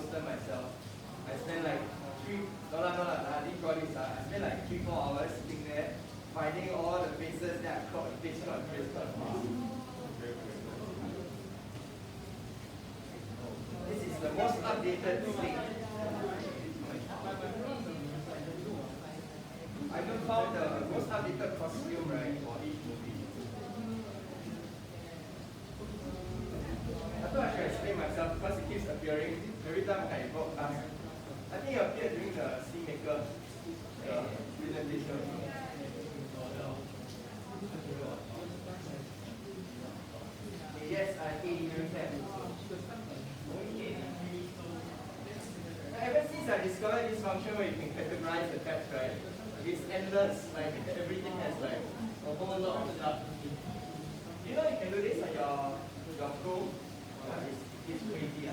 poster myself. I spent like I didn't draw this. I spent like 3-4 hours sitting there, finding all the faces that I caught, face caught, face caught. This is the most updated thing. I even found the most updated costume, right, for each movie. I thought I should explain myself because it keeps appearing every time I broadcast. I think it appeared during the Seamaker presentation. Yes, I hate ever since I discovered this function where you can categorize the text, right? It's endless. Like everything has like a whole lot of stuff. You know you can do this on your Chrome. It's crazy.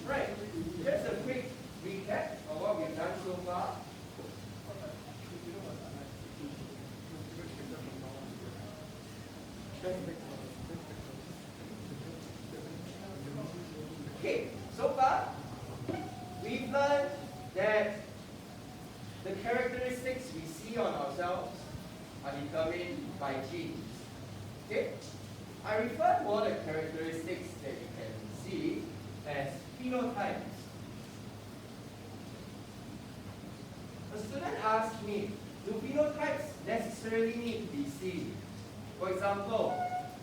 Right. Just a quick recap of what we've done so far. Okay, so far we've learned that the characteristics we see on ourselves are determined by genes. Okay? I refer to all the characteristics that you can see as phenotypes. A student asked me, do phenotypes necessarily need to be seen? For example,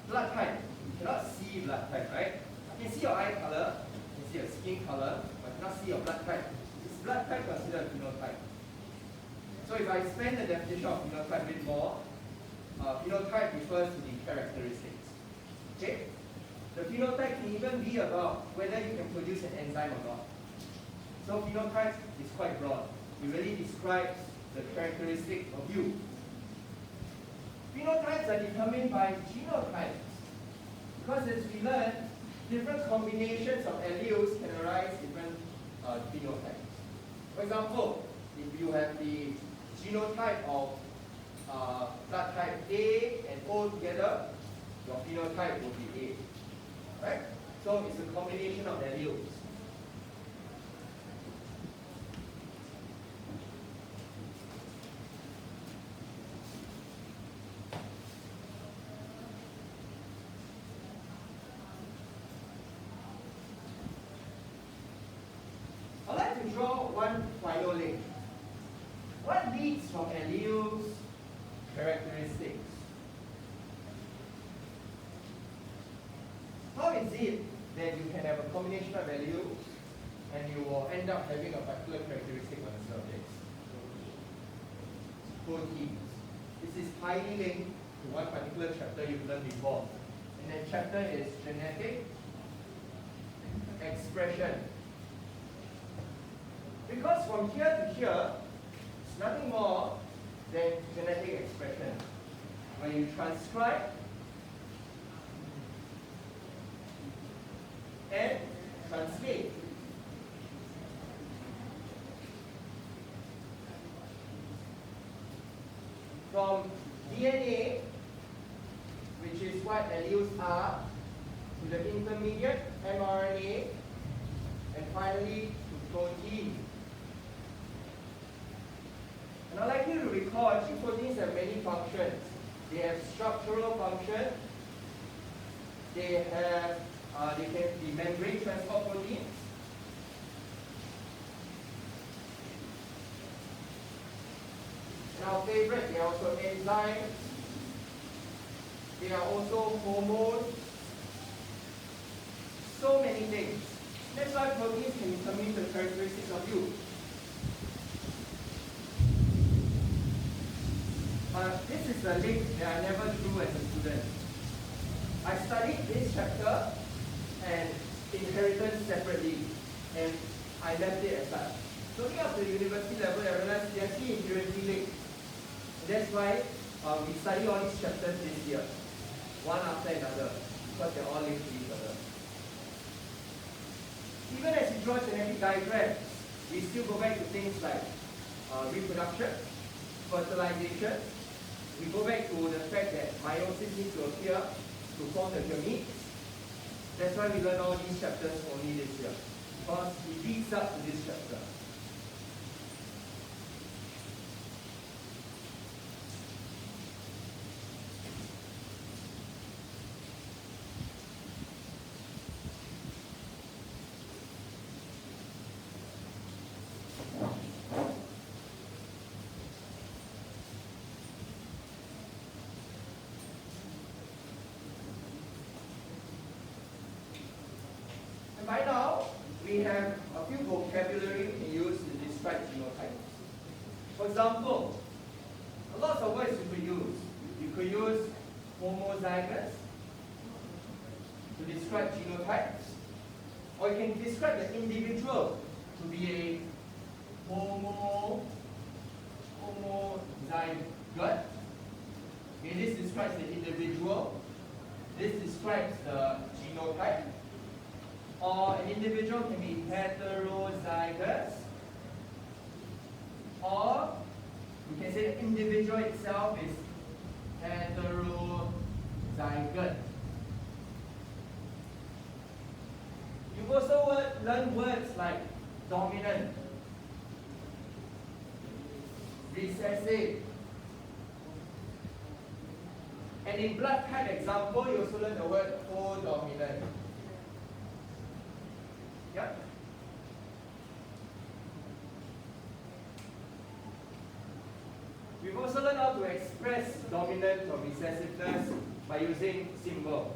blood type. You cannot see blood type, right? You can see your eye color, you can see your skin color, but you cannot see your blood type. Is blood type considered a phenotype? So if I expand the definition of phenotype a bit more, phenotype refers to the characteristics. Okay? The phenotype can even be about whether you can produce an enzyme or not. So phenotype is quite broad. It really describes the characteristic of you. Phenotypes are determined by genotypes. Because as we learned, different combinations of alleles can arise different phenotypes. For example, if you have the genotype of blood type A and O together, your phenotype will be A. Right? So it's a combination of alleles. I'd like to draw one final link. What leads from alleles characteristics? How is it that you can have a combination of alleles and you will end up having a particular characteristic on the surface? Proteins. This is highly linked to one particular chapter you've learned before. And that chapter is genetic expression. Because from here to here, it's nothing more than genetic expression. When you transcribe and translate. From DNA, which is what alleles are, to the intermediate mRNA, and finally to protein. And I'd like you to recall, actually proteins have many functions. They have structural function. They can be membrane transport proteins. And our favorite, they are also enzymes. They are also hormones. So many things. That's why proteins can determine the characteristics of you. This is a link that I never drew as a student. I studied this chapter and inheritance separately, and I left it as such. So only after the university level, I realized they actually inherently linked. That's why we study all these chapters this year, one after another, because they're all linked to each other. Even as we draw genetic diagrams, we still go back to things like reproduction, fertilization. We go back to the fact that meiosis needs to appear to form the gametes. That's why we learn all these chapters only this year, because it leads up to this chapter. By now, we have a few vocabulary we can use to describe genotypes. For example, lots of words you could use. You could use homozygous to describe genotypes, or you can describe the individual to be a homozygote. Okay, this describes the individual. This describes the genotype. Or an individual can be heterozygous, or we can say the individual itself is heterozygote. You've also learned words like dominant, recessive, and in blood type example, you also learn the word codominant. Yeah. We've also learned how to express dominant or recessiveness by using symbols.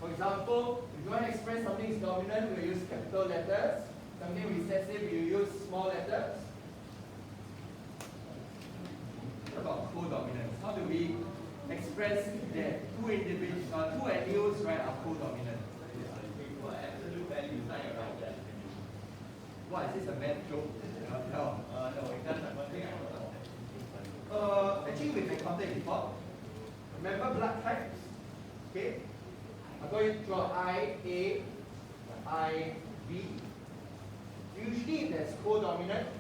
For example, if you want to express something is dominant, we'll use capital letters. Something recessive, you use small letters. What about codominance? How do we express that two alleles, right, are codominant? What, is this a bad joke? No, it doesn't. Actually, we've encountered it before. Remember blood types? Okay? I'm going to draw I, A, I, B. Usually, if there's codominance,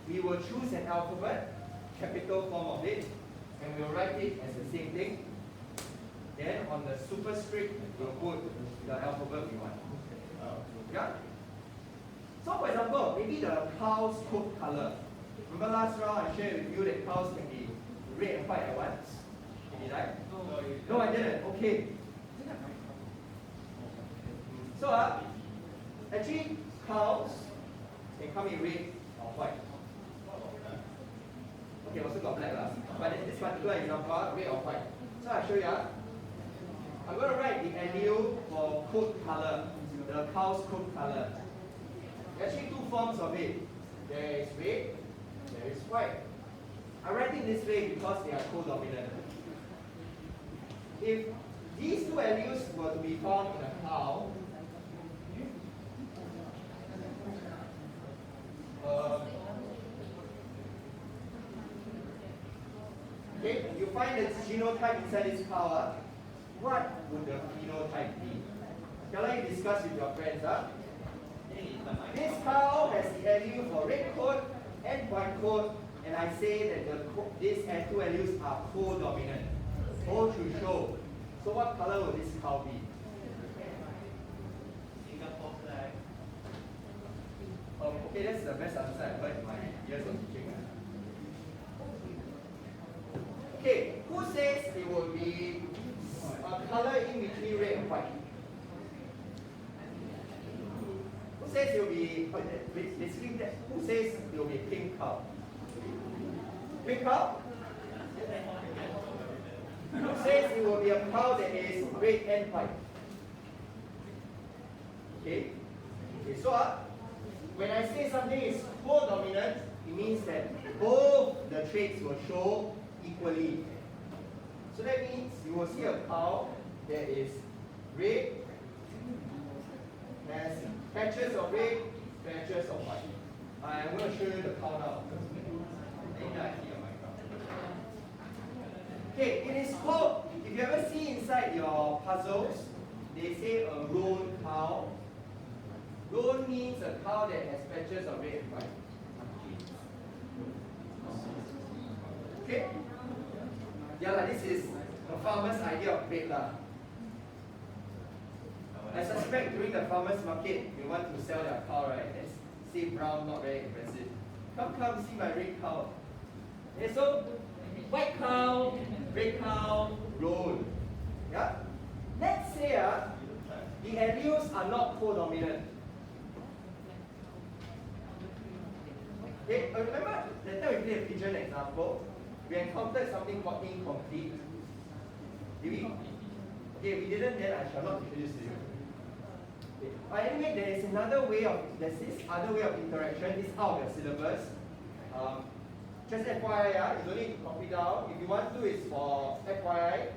we will choose an alphabet, capital form of it, and we'll write it as the same thing. Then, on the superscript, we'll put the alphabet we want. Yeah? So for example, maybe the cow's coat color. Remember last round I shared with you that cows can be red and white at once? Did I? No, I didn't. Okay. So actually cows can come in red or white. Okay, also got black last. But in this particular example, red or white. So I'll show you. I'm going to write the allele for coat color, the cow's coat color. There are actually two forms of it. There is red, there is white. I write it this way because they are codominant. If these two alleles were to be found in a cow, okay, you find the genotype inside this cow, what would the phenotype be? Can I discuss with your friends? This cow has the allele for red coat and white coat, and I say that these two alleles are codominant. Go to show. So what color will this cow be? Singapore flag. Okay, that's the best answer I've heard in my years of teaching. Okay, who says it will be a color in between red and white? Who says it will be, basically, who says it will be pink cow? Pink cow? Who says it will be a cow that is red and white? Okay? Okay, so when I say something is codominant, it means that both the traits will show equally. So that means you will see a cow that is red, has patches of red, patches of white. I'm going to show you the cow now. Okay, it is called, if you ever see inside your puzzles, they say a roan cow. Roan means a cow that has patches of red and white. Okay? Yeah, like this is the farmer's idea of bait lah. I suspect during the farmer's market, you want to sell their cow, right? And say brown, not very impressive. Come, see my red cow. Okay, so white cow, red cow, roll. Yeah? Let's say the alleles are not co-dominant. Okay, remember that time we played a pigeon example, we encountered something called incomplete. Did we? Okay, we didn't, then I shall not introduce to you. Okay. Anyway, there's this other way of interaction. It's out of your syllabus. Just FYI, you don't need to copy down. If you want to, it's for FYI,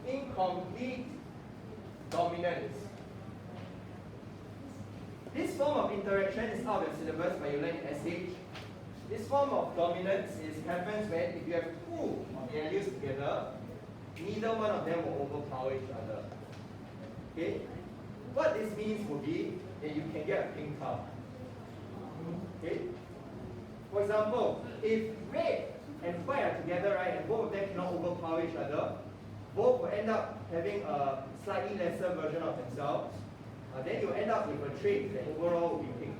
incomplete dominance. This form of interaction is out of your syllabus, but you learn in SH. This form of dominance happens when if you have two of the alleles together, neither one of them will overpower each other. Okay? What this means will be that you can get a pink cow. Okay? For example, if red and white are together, right, and both of them cannot overpower each other, both will end up having a slightly lesser version of themselves. Then you end up with a trait that overall will be pink.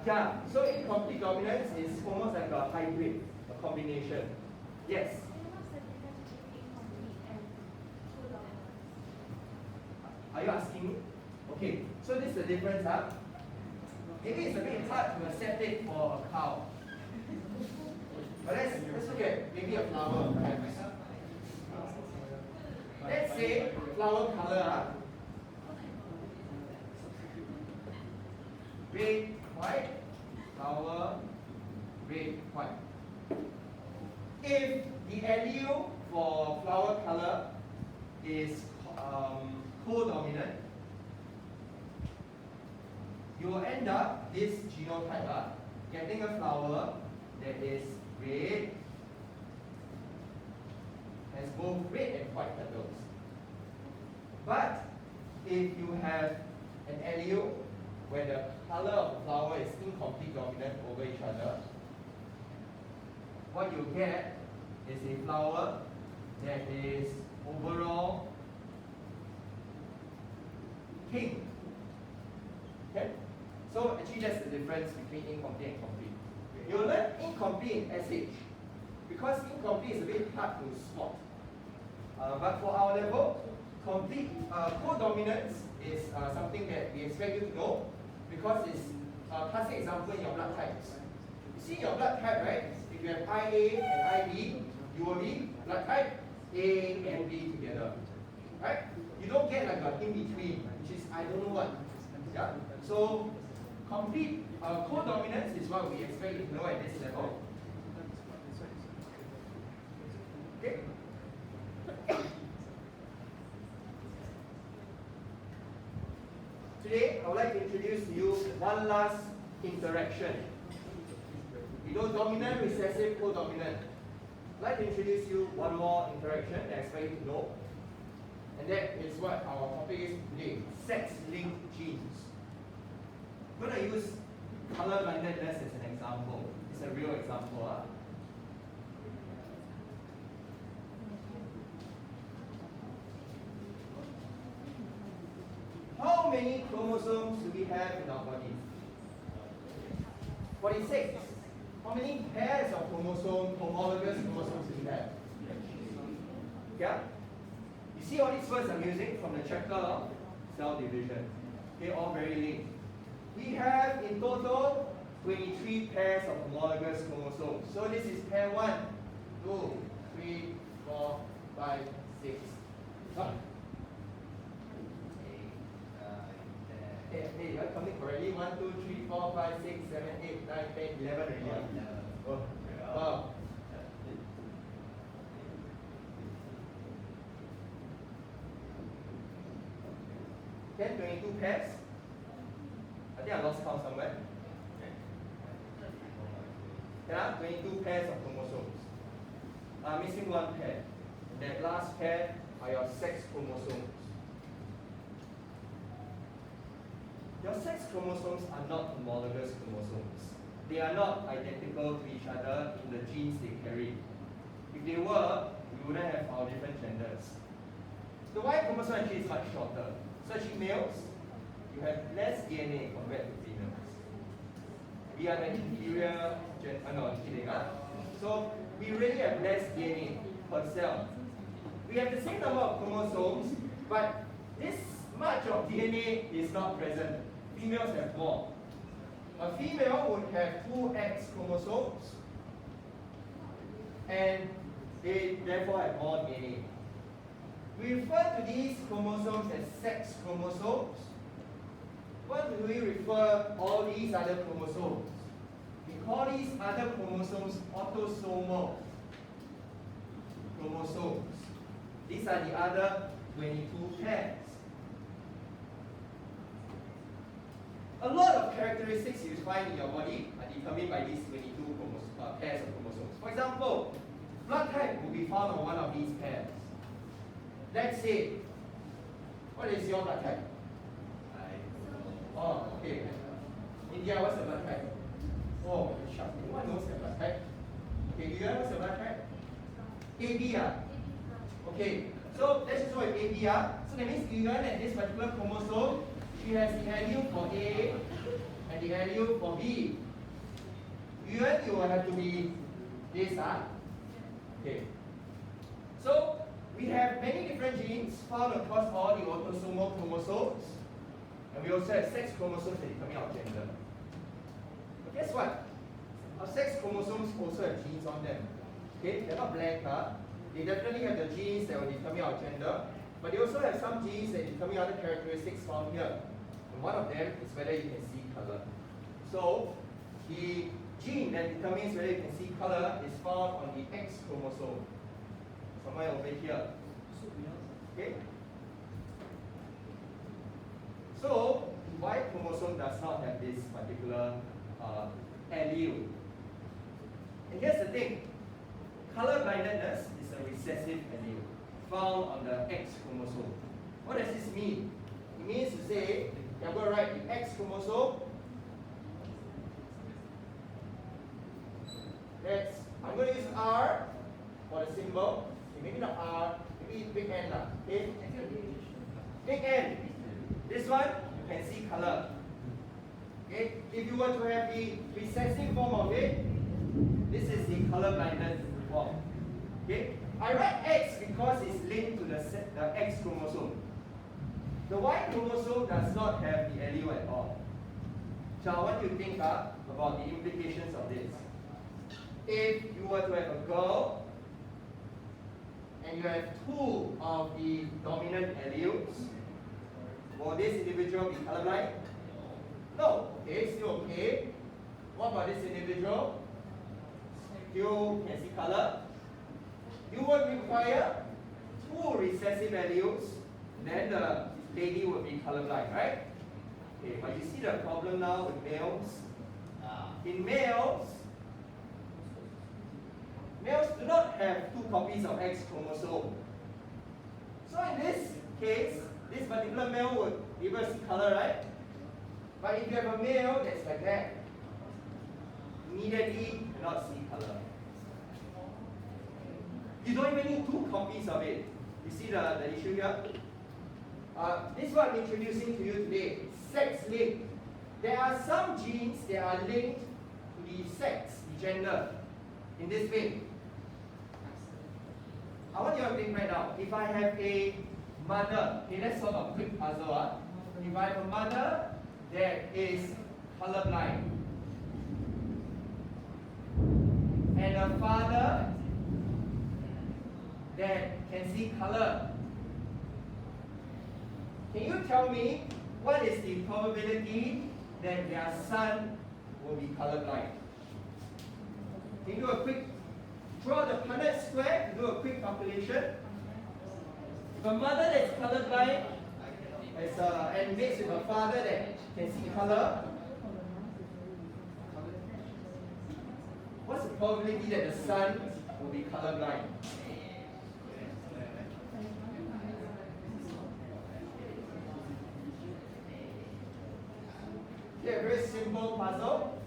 Yeah, so incomplete dominance is almost like a hybrid, a combination. Yes? Are you asking me? Okay, so this is the difference, huh? Maybe it's a bit hard to accept it for a cow. But let's look at maybe a flower, perhaps. Let's say flower color, red, white, flower, red, white. If the allele for flower color is co-dominant, you will end up this genotype getting a flower that is red, has both red and white petals. But if you have an allele where the color of the flower is incomplete dominant over each other, what you get is a flower that is overall pink. Okay? So actually that's the difference between incomplete and complete. You'll learn incomplete in SH because incomplete is a bit hard to spot. But for our level, complete co-dominance is something that we expect you to know because it's a classic example in your blood types. You see your blood type, right? If you have IA and IB, you will be blood type A and B together. Right? You don't get like an in-between, which is I don't know what. Yeah? So complete co-dominance is what we expect you to know at this level. Okay? Today, I would like to introduce to you one last interaction. You know, dominant, recessive, co-dominant. I'd like to introduce you one more interaction that I expect you to know. And that is what our topic is today, sex-linked genes. I'm going to use color-blindedness as an example. It's a real example. How many chromosomes do we have in our body? 46. How many pairs of homologous chromosomes do we have? Yeah? You see all these words I'm using from the chapter of cell division. Okay, all very linked. We have in total 23 pairs of homologous chromosomes. So this is pair 1, 2, 3, 4, 5, 6. Hey, you're counting correctly. 1, 2, 3, 4, 5, 6, 7, 8, 9, 10, 11 already. Oh, wow. 22 pairs. I think I lost count somewhere. There are 22 pairs of chromosomes. I'm missing one pair. That last pair are your sex chromosomes. Your sex chromosomes are not homologous chromosomes. they are not identical to each other in the genes they carry. If they were, we wouldn't have our different genders. The Y chromosome actually is much shorter. So actually males, you have less DNA compared to females. We are the inferior no, I'm kidding. So we really have less DNA per cell. We have the same number of chromosomes, but this much of DNA is not present. Females have more. A female would have 2 X chromosomes, and they therefore have more DNA. We refer to these chromosomes as sex chromosomes. What do we refer all these other chromosomes? We call these other chromosomes autosomal chromosomes. These are the other 22 pairs. A lot of characteristics you find in your body are determined by these 22 pairs of chromosomes. For example, blood type will be found on one of these pairs. Let's say, what is your blood type? Oh, okay. India, what's the blood type? Oh, sharp. Anyone knows the blood type? Okay, you know what's the blood type? AB. Okay, so let's just go with AB. So that means you learn that this particular chromosome, it has the allele for A and the allele for B. You will have to be this. Okay. So we have many different genes found across all the autosomal chromosomes. And we also have sex chromosomes that determine our gender. But guess what? Our sex chromosomes also have genes on them. Okay, they're not blank. They definitely have the genes that will determine our gender, but they also have some genes that determine other characteristics found here. And one of them is whether you can see color. So the gene that determines whether you can see color is found on the X chromosome, somewhere over here. Okay. So the Y chromosome does not have this particular allele. And here's the thing. Color blindness is a recessive allele found on the X chromosome. What does this mean? It means to say, I'm going to write the X chromosome. I'm going to use R for the symbol. Okay, maybe not R, maybe big N. Okay? Big N. This one, you can see color. Okay? If you were to have the recessive form of it, this is the color blindness form. Okay? I write X because it's linked to the X chromosome. The Y chromosome does not have the allele at all. So I want you to think about the implications of this. If you were to have a girl and you have 2 of the dominant alleles, will this individual be colorblind? No. Okay, still okay. What about this individual? You can see color. You would require 2 recessive alleles, then the lady would be colorblind, right? Okay, but you see the problem now with males? In males do not have 2 copies of X chromosome. So in this case, this particular male would be able to see color, right? But if you have a male that's like that, immediately cannot see color. You don't even need 2 copies of it. You see the issue here? This is what I'm introducing to you today. Sex linked. There are some genes that are linked to the sex, the gender, in this way. I want you to think right now. If I have a mother, okay, let's solve a quick puzzle. If I have a mother that is colorblind, and a father that can see color, can you tell me what is the probability that their son will be colorblind? Can you do a quick, draw the Punnett square, do a quick calculation. If a mother that's colorblind and mixed with a father that can see color, what's the probability that the son will be colorblind? Okay, a very simple puzzle.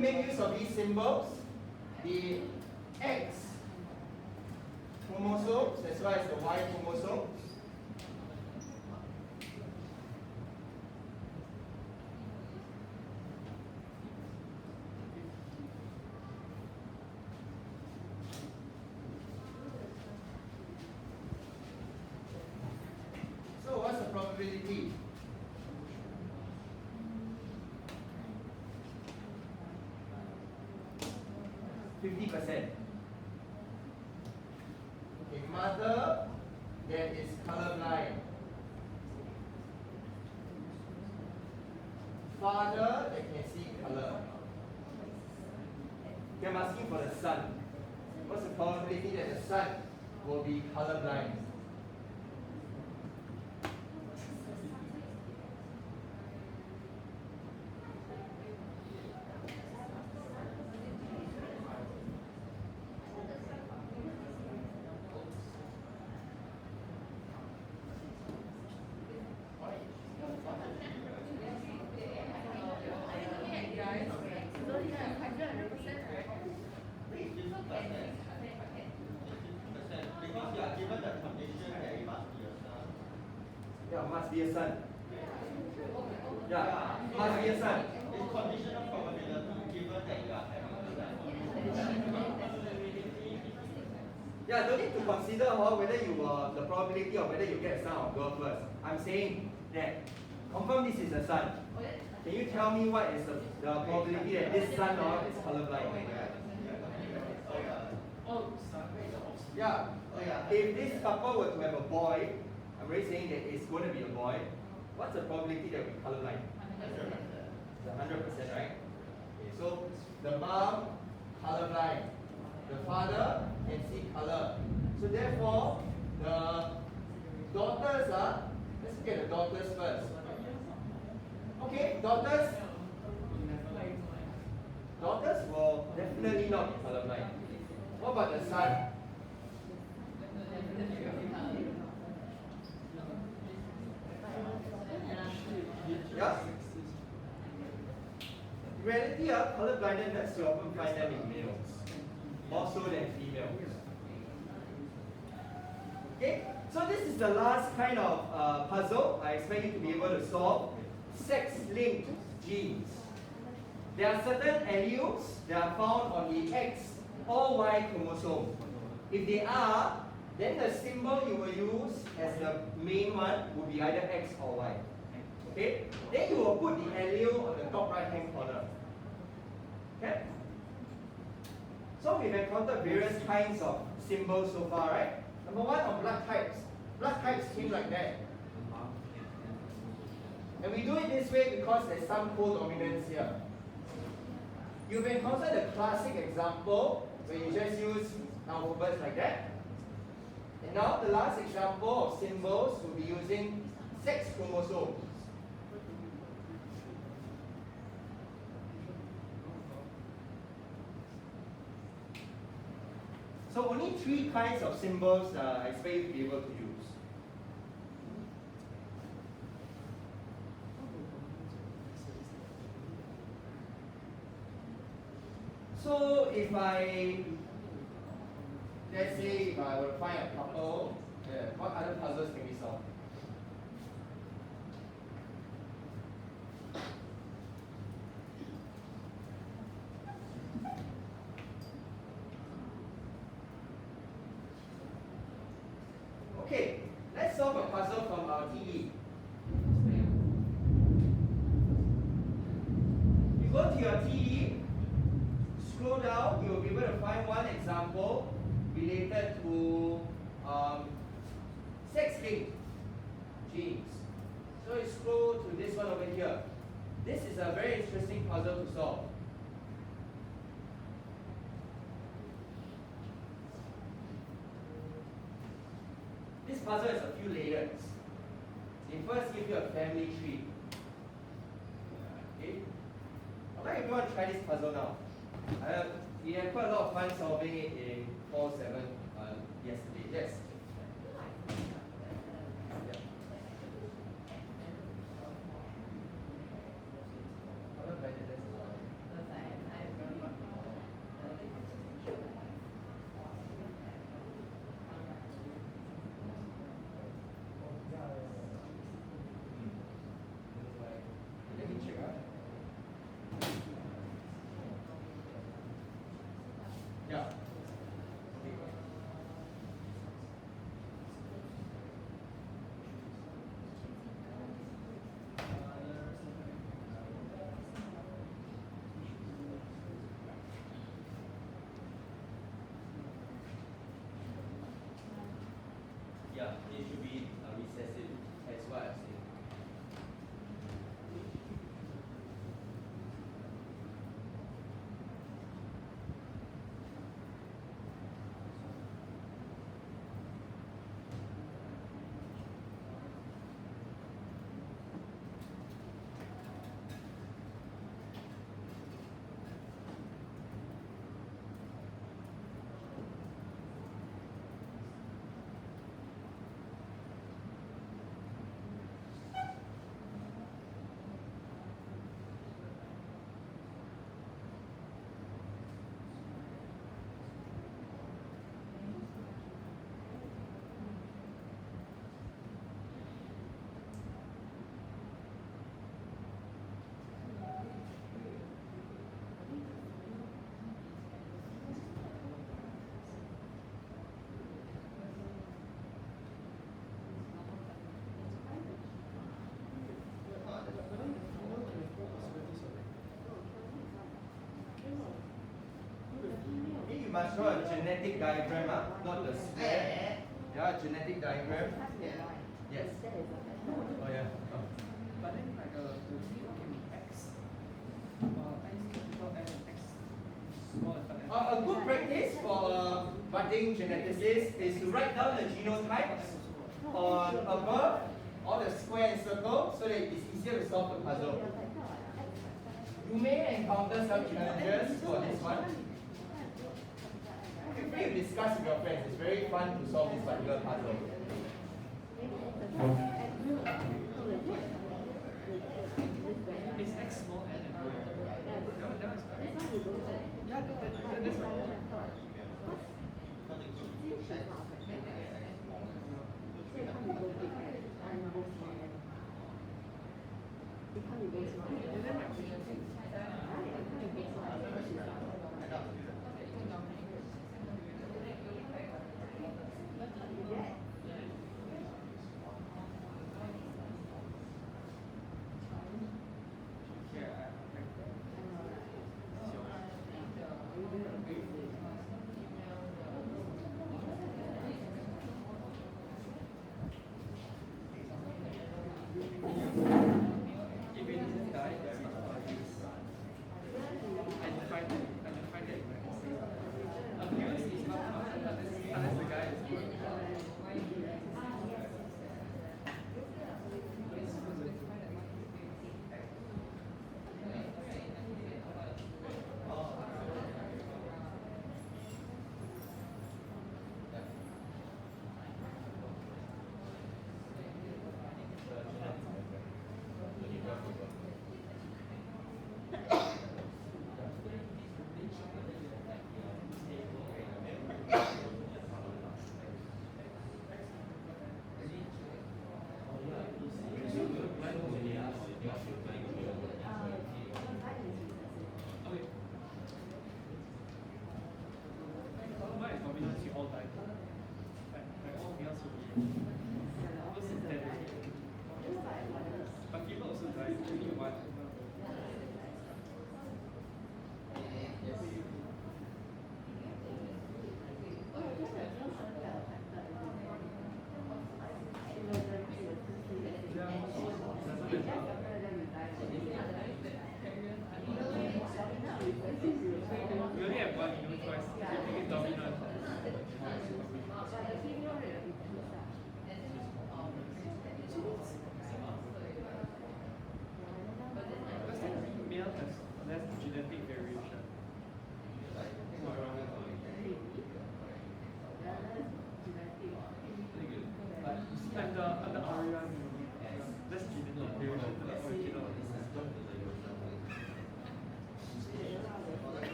make use of these symbols, the X chromosomes as well as the Y chromosomes. So what's the probability? %50. A mother that is colorblind. Father that can see color. I'm asking for the son. What's the probability that the son will be colorblind? Yeah, must be a son. Yeah, must be a son. It's conditional probability given that you are having Yeah, don't need to consider whether the probability of whether you get a son or girl first. I'm saying that confirm this is a son. Can you tell me what is the probability that this son or is colorblind? Yeah. If this couple were to have a boy, I'm already saying that it's going to be a boy. What's the probability that we colorblind? 100%, right? Okay, so the mom colorblind, the father can see color. So therefore, the daughters are. Let's look at the daughters first. Okay, daughters will definitely not be colorblind. What about the son? Yeah? In reality, color blindness, you often find them in males, more so than females. Okay, so this is the last kind of puzzle I expect you to be able to solve. Sex-linked genes. There are certain alleles that are found on the X or Y chromosome. If they are, then the symbol you will use as the main one will be either X or Y. Okay? Then you will put the allele on the top right hand corner. Okay? So we've encountered various kinds of symbols so far, right? Number one, on blood types. Blood types came like that. And we do it this way because there's some codominance here. You've encountered the classic example where you just use alphabets like that. And now the last example of symbols will be using sex chromosomes. So only 3 kinds of symbols I expect you to be able to use. So if let's say if I were to find a couple, what other puzzles can we solve? Okay, let's solve a puzzle from our TE. You go to your TE, scroll down, you'll be able to find one example related to sex-linked genes. So you scroll to this one over here. This is a very interesting puzzle to solve. This puzzle has a few layers. They first give you a family tree. Okay? I'd like everyone to try this puzzle now. We had quite a lot of fun solving it in 4-7 yesterday. Yes. you must draw a genetic diagram, not the square. Yeah, genetic diagram. Yes. Oh yeah. Oh. But then like the zero can be X, X capital N and X small letter N. A good practice for a budding geneticist is to write down the genotypes on above all the square and circle so that it's easier to solve the puzzle. You may encounter some challenges for this one. Feel free to discuss with your friends. It's very fun to solve this particular puzzle. Is X small N and big? That was correct. Yeah, that's right. And then my question is,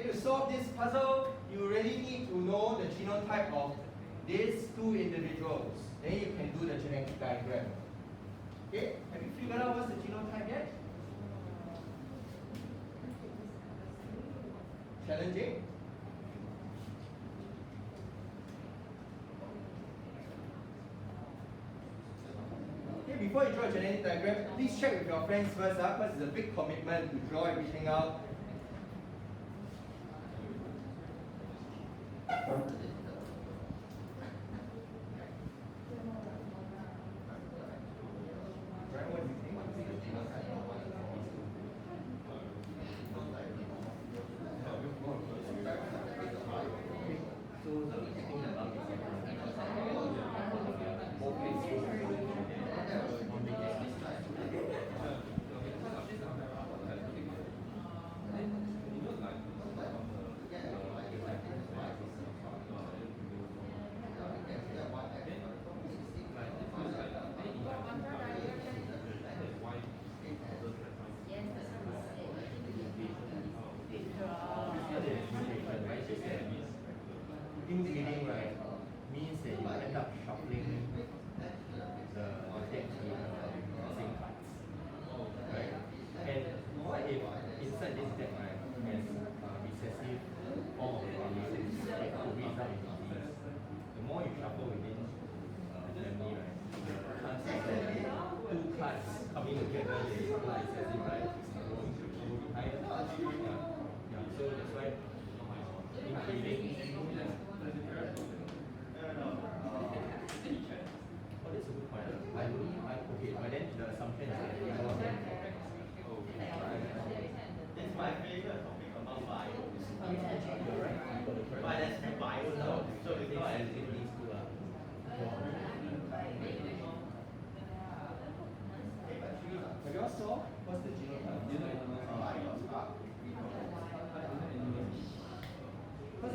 To solve this puzzle, you really need to know the genotype of these two individuals. Then you can do the genetic diagram. Okay? Have you figured out what's the genotype yet? Challenging? Okay, before you draw a genetic diagram, please check with your friends first, because it's a big commitment to draw everything out.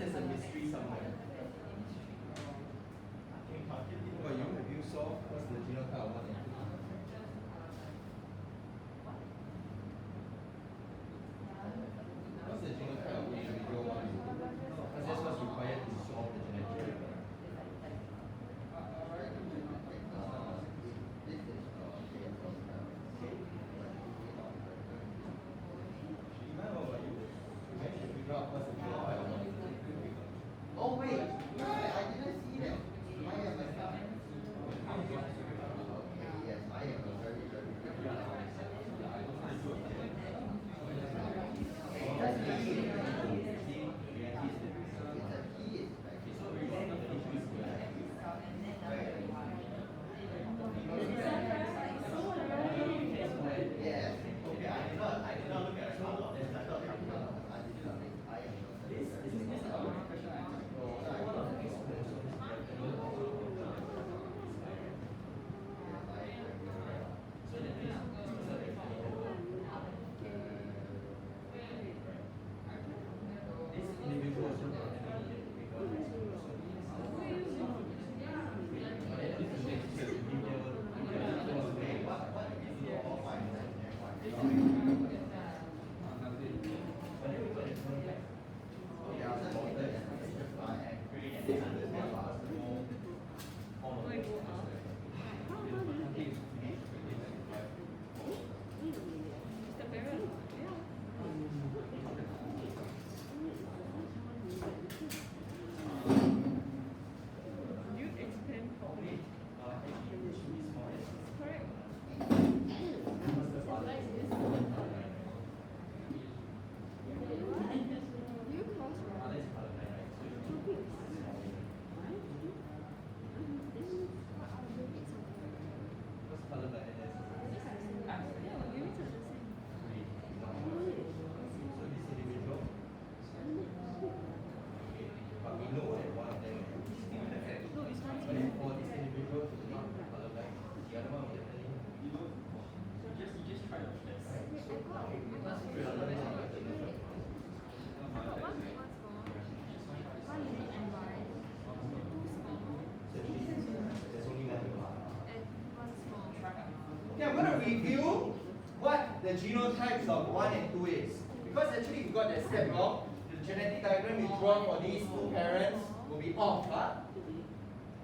there's a mystery somewhere. Well, have you solved what's the genotype of 1 and 2? What's the genotype of individual 1 and 2? Because that's what's required to solve the genetic diagram. Oh wait, I didn't see that. I am a yes, I am a very yes. Okay, I did not look at the color. Okay, I'm going to review what the genotypes of 1 and 2 is. Because actually you got that step wrong. The genetic diagram you draw for these two parents will be off. Huh?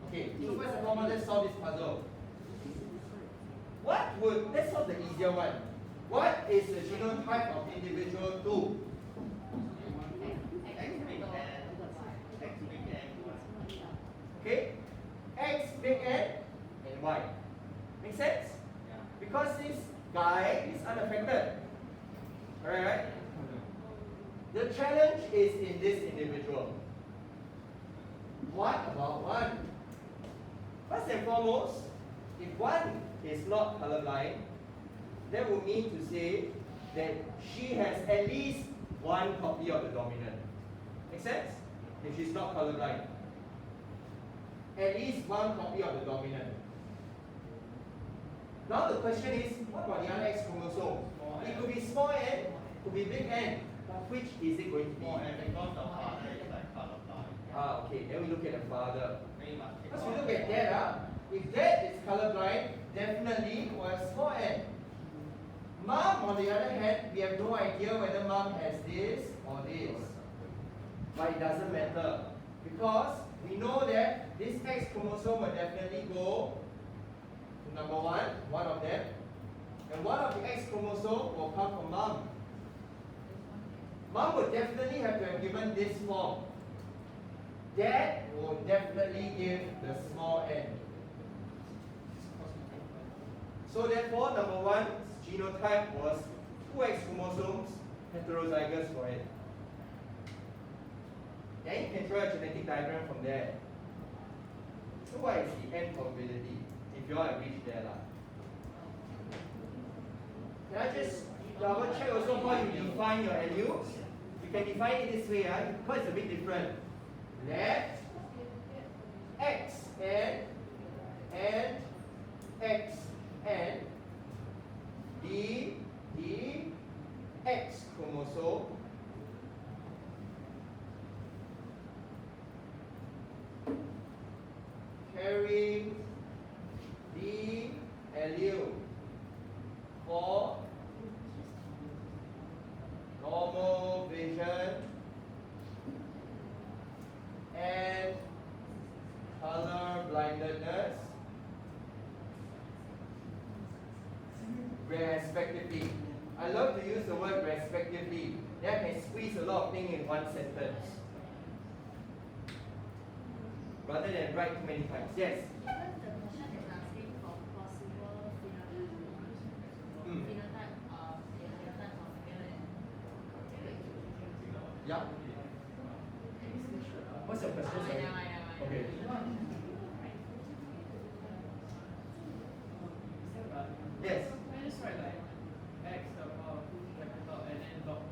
Okay, so first and foremost, let's solve this puzzle. Let's solve the easier one. What is the genotype of individual 2? Okay, X big N and Y. Make sense? Because this guy is unaffected. Alright? The challenge is in this individual. What about 1? First and foremost, if 1 is not colorblind, that would mean to say that she has at least 1 copy of the dominant. Make sense? If she's not colorblind. At least 1 copy of the dominant. Now the question is, what about the other X chromosome? It could be small n, could be big N. But which is it going to be? Okay, then we look at the father. Because we look at dad, if dad is colorblind, definitely was small n. Mom, on the other hand, we have no idea whether mom has this or this. But it doesn't matter. Because we know that this X chromosome will definitely go to number 1 of them. And one of the X chromosome will come from mom. Mom would definitely have to have given this form. Dad will definitely give the small n. So therefore, number 1's genotype was 2 X chromosomes, heterozygous for it. Then you can draw a genetic diagram from there. So what is the n probability if you all have reached there? Can I just double check also how you define your alleles? You can define it this way, because it's a bit different. Left, X, and X, and the X chromosome carrying the allele for normal vision and color blindness respectively. I love to use the word respectively. Then I can squeeze a lot of things in one sentence rather than write too many times. Yes? Even the question is asking for possible phenotype, phenotype of male and Yeah. What's your question? Sorry. Okay. Yes. I just write like X capital and then dot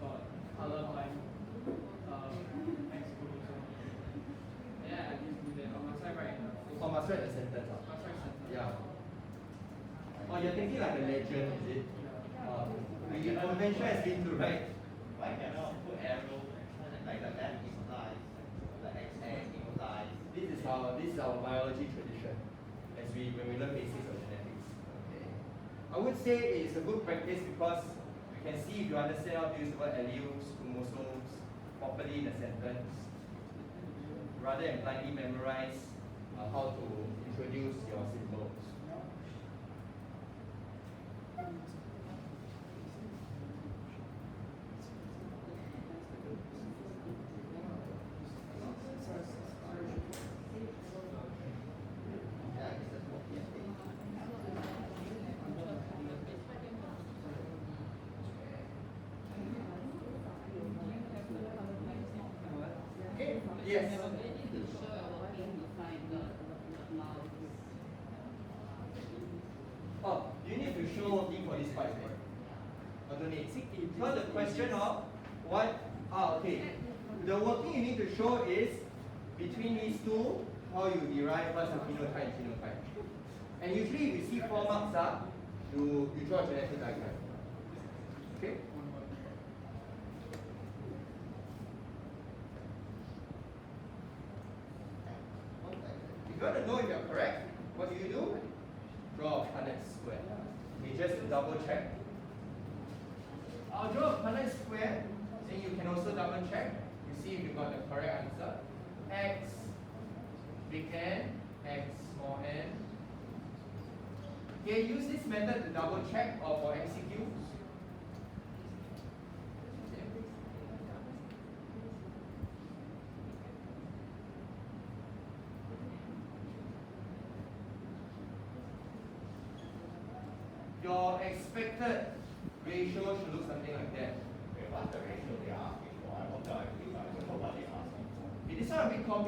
color line X chromosome. Yeah, I just do that. Or must I write? Or must write a sentence? Must write sentence. Yeah. Oh, you're thinking like a legend, is it? The convention has been to write. Why cannot put arrow like the left implies, the X implies? This is our biology tradition, as when we learn basics of genetics. Okay. I would say it is a good practice because you can see if you understand how to use the word alleles, chromosomes properly in a sentence, rather than blindly memorize how to introduce your symbols. Yeah, I guess that's what we Yes. Oh, you need to show working for this part. Or don't need. So the question of what? Okay. The working you need to show is between these two, how you derive what's a phenotype and genotype. And usually if you see 4 marks, you draw a genetic diagram. Okay? If you want to know if you're correct, what do? Draw a Punnett square. Okay, just to double check. I'll draw a Punnett square, then you can also double check. You see if you got the correct answer. X big N, X small n. Okay, use this method to double check or for MCQs. Your expected ratio should look something like that. What's the ratio they are asking for? I wonder if I know what they are asking for. Okay, this one a bit complicated.